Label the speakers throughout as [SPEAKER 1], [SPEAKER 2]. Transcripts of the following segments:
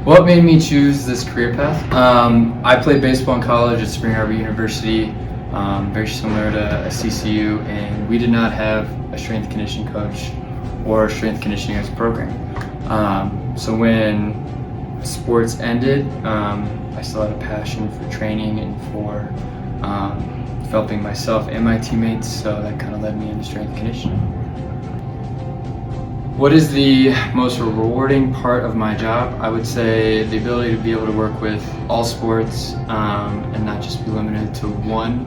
[SPEAKER 1] What made me choose this career path? I played baseball in college at Spring Arbor University, very similar to a CCU, and we did not have a strength conditioning coach or a strength conditioning as a program. So when sports ended, I still had a passion for training and for developing myself and my teammates, so that kind of led me into strength conditioning. What is the most rewarding part of my job? I would say the ability to be able to work with all sports and not just be limited to one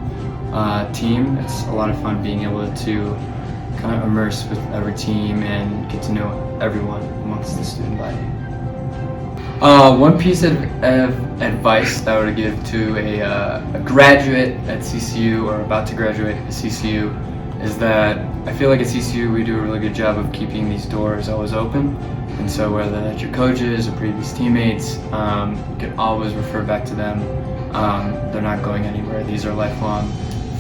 [SPEAKER 1] team. It's a lot of fun being able to kind of immerse with every team and get to know everyone amongst the student body. One piece of advice that I would give to a graduate at CCU or about to graduate at CCU is that I feel like at CCU we do a really good job of keeping these doors always open, and so whether that's your coaches or previous teammates, you can always refer back to them. They're not going anywhere. These are lifelong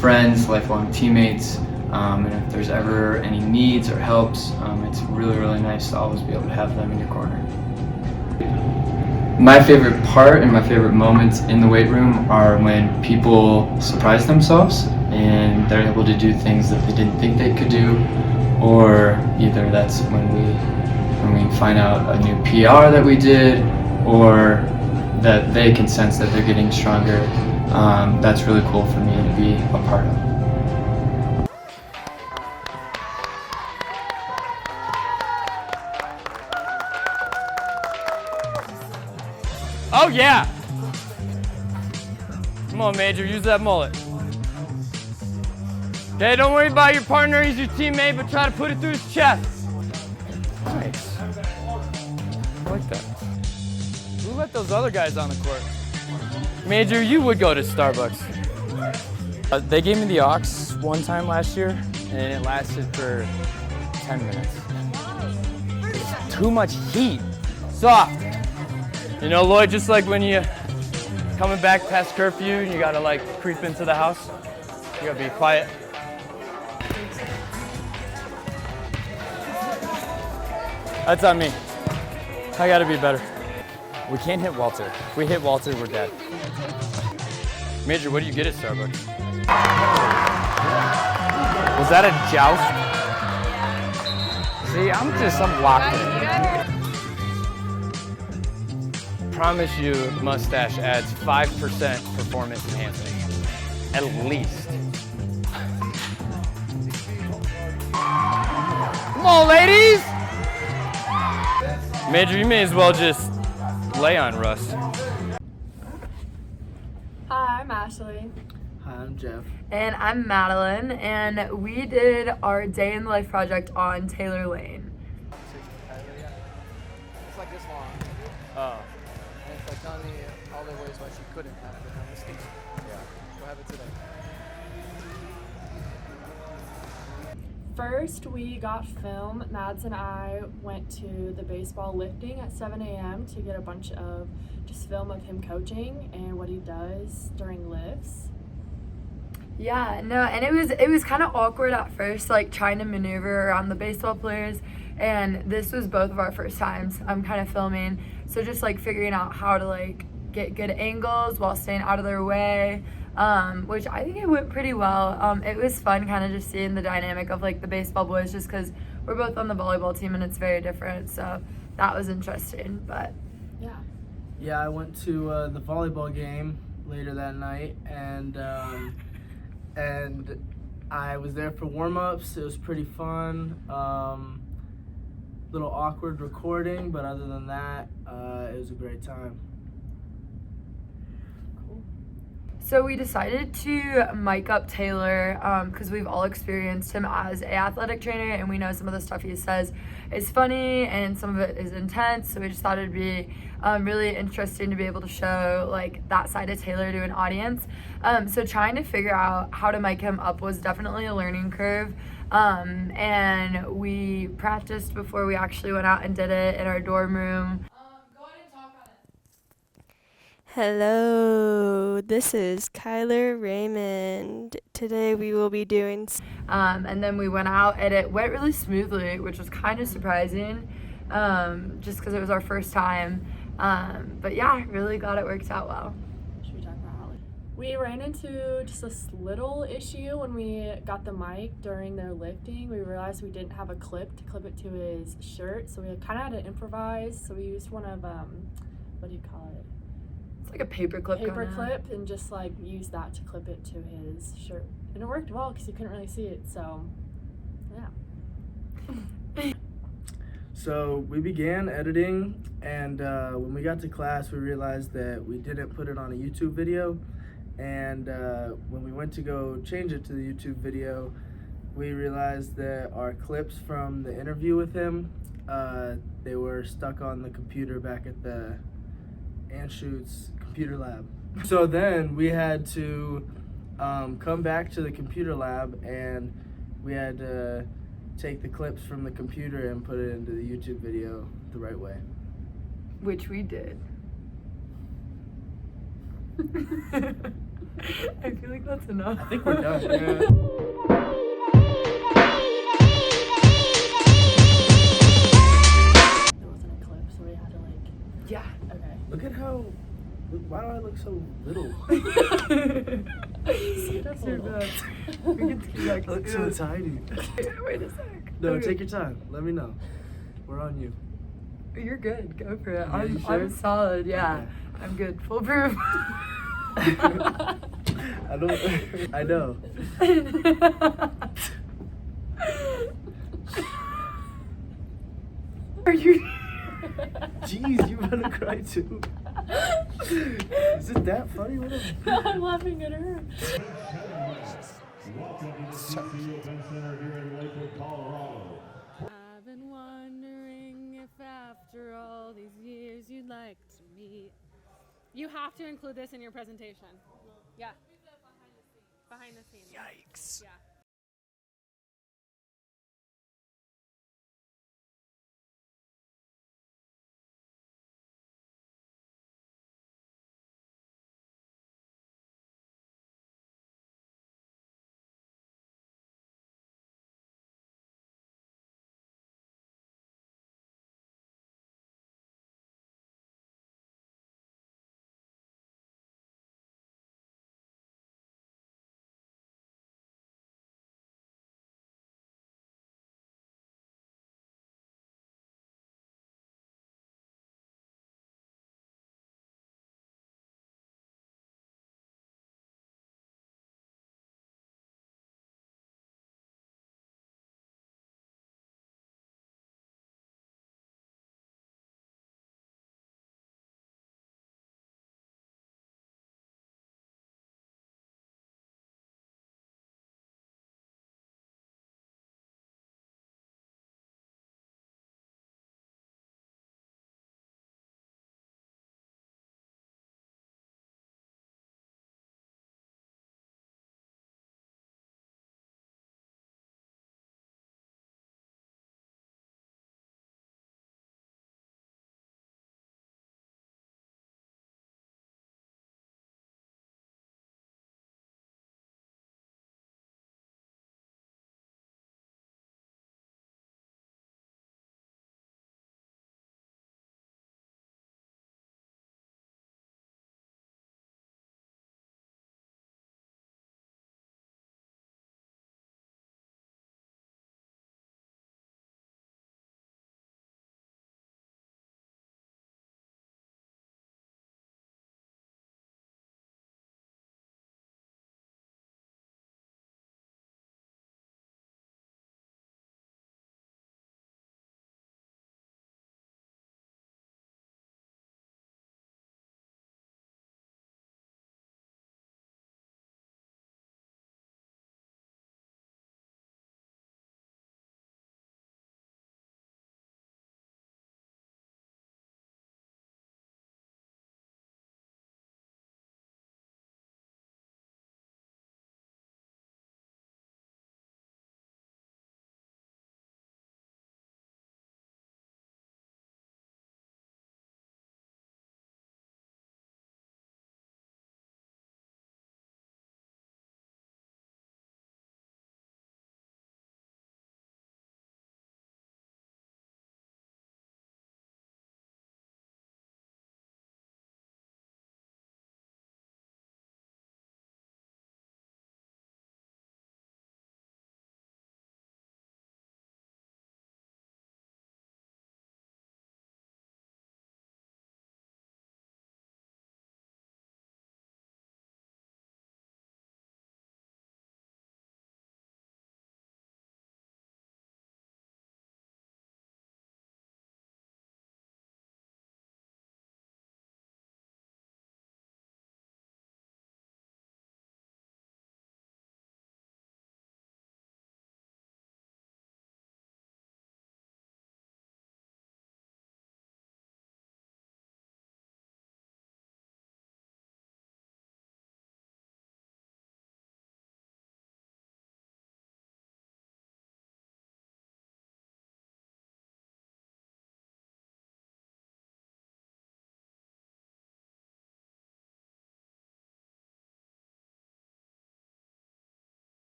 [SPEAKER 1] friends, lifelong teammates, and if there's ever any needs or helps, it's really nice to always be able to have them in your corner. My favorite part and my favorite moments in the weight room are when people surprise themselves and they're able to do things that they didn't think they could do, or either that's when we find out a new PR that we did, or that they can sense that they're getting stronger. That's really cool for me to be a part of.
[SPEAKER 2] Oh yeah! Come on, Major, use that mullet. Okay, don't worry about your partner, he's your teammate, but try to put it through his chest. Nice. I like that. Who let those other guys on the court? Major, you would go to Starbucks. They gave me the aux one time last year, and it lasted for 10 minutes. It's too much heat. Soft. You know, Lloyd, just like when you coming back past curfew and you gotta like creep into the house, you gotta be quiet. That's on me. I gotta be better. We can't hit Walter. If we hit Walter, we're dead. Major, what do you get at Starbucks? Was that a joust? See, I'm locked in. Promise you, mustache adds 5% performance enhancing, at least. Come on, ladies! Major, you may as well just lay on Russ.
[SPEAKER 3] Hi, I'm Ashley.
[SPEAKER 4] Hi, I'm Jeff.
[SPEAKER 3] And I'm Madeline, and we did our day in the life project on Taylor Lane.
[SPEAKER 4] It's like this long.
[SPEAKER 2] Oh.
[SPEAKER 4] And it's like telling me all the ways why she couldn't have it on this stage. Yeah. We'll have it today.
[SPEAKER 5] First, we got film. Mads and I went to the baseball lifting at 7 a.m. to get a bunch of just film of him coaching and what he does during lifts.
[SPEAKER 3] Yeah, no, and it was kind of awkward at first, like trying to maneuver around the baseball players, and this was both of our first times kind of filming, so just like figuring out how to like get good angles while staying out of their way, which I think it went pretty well. It was fun kind of just seeing the dynamic of like the baseball boys, just because we're both on the volleyball team and it's very different, so that was interesting. But
[SPEAKER 4] yeah, I went to the volleyball game later that night, and I was there for warm-ups. It was pretty fun. Little awkward recording, but other than that, it was a great time.
[SPEAKER 3] So we decided to mic up Taylor because we've all experienced him as an athletic trainer, and we know some of the stuff he says is funny and some of it is intense. So we just thought it'd be really interesting to be able to show like that side of Taylor to an audience. So trying to figure out how to mic him up was definitely a learning curve. And we practiced before we actually went out and did it in our dorm room.
[SPEAKER 6] Hello, this is Kyler Raymond. Today we will be doing...
[SPEAKER 3] And then we went out and it went really smoothly, which was kind of surprising, just because it was our first time. But yeah, really glad it worked out well.
[SPEAKER 5] Should we talk about how we ran into just this little issue when we got the mic during their lifting? We realized we didn't have a clip to clip it to his shirt, so we kind of had to improvise. So we used one of what do you call it?
[SPEAKER 3] It's like a paper clip.
[SPEAKER 5] Clip, and just like used that to clip it to his shirt, and it worked well because you couldn't really see it. So yeah.
[SPEAKER 4] So we began editing, and when we got to class, we realized that we didn't put it on a YouTube video. And when we went to go change it to the YouTube video, we realized that our clips from the interview with him, they were stuck on the computer back at the Anschutz computer lab. So then we had to come back to the computer lab, and we had to take the clips from the computer and put it into the YouTube video the right way.
[SPEAKER 3] Which we did. I feel like that's enough.
[SPEAKER 4] I think we're done. Yeah.
[SPEAKER 5] There wasn't a clip, so we had to like.
[SPEAKER 3] Yeah.
[SPEAKER 5] Okay.
[SPEAKER 4] Look at how. Why do I look so little?
[SPEAKER 3] That's your bad. We can see that.
[SPEAKER 4] I look so tiny.
[SPEAKER 3] Wait a sec.
[SPEAKER 4] No,
[SPEAKER 3] Okay.
[SPEAKER 4] take your time. Let me know. We're on you.
[SPEAKER 3] You're good. Go for it.
[SPEAKER 4] Yeah, you sure?
[SPEAKER 3] I'm solid. Yeah.
[SPEAKER 4] Okay.
[SPEAKER 3] I'm good. Full proof.
[SPEAKER 4] I don't. I know.
[SPEAKER 3] Are you?
[SPEAKER 4] Jeez, you gonna cry too. Is it that funny? What
[SPEAKER 5] I'm laughing at her.
[SPEAKER 7] Welcome to the CCU Event Center here in Lakewood, Colorado.
[SPEAKER 8] I've been wondering if after all these years you'd like to meet. You have to include this in your presentation. Yeah. Behind the scenes.
[SPEAKER 4] Yikes.
[SPEAKER 8] Yeah.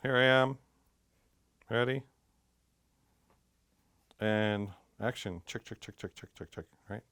[SPEAKER 9] Here I am. Ready? And action. Check, check, check, check, check, check, check. Right?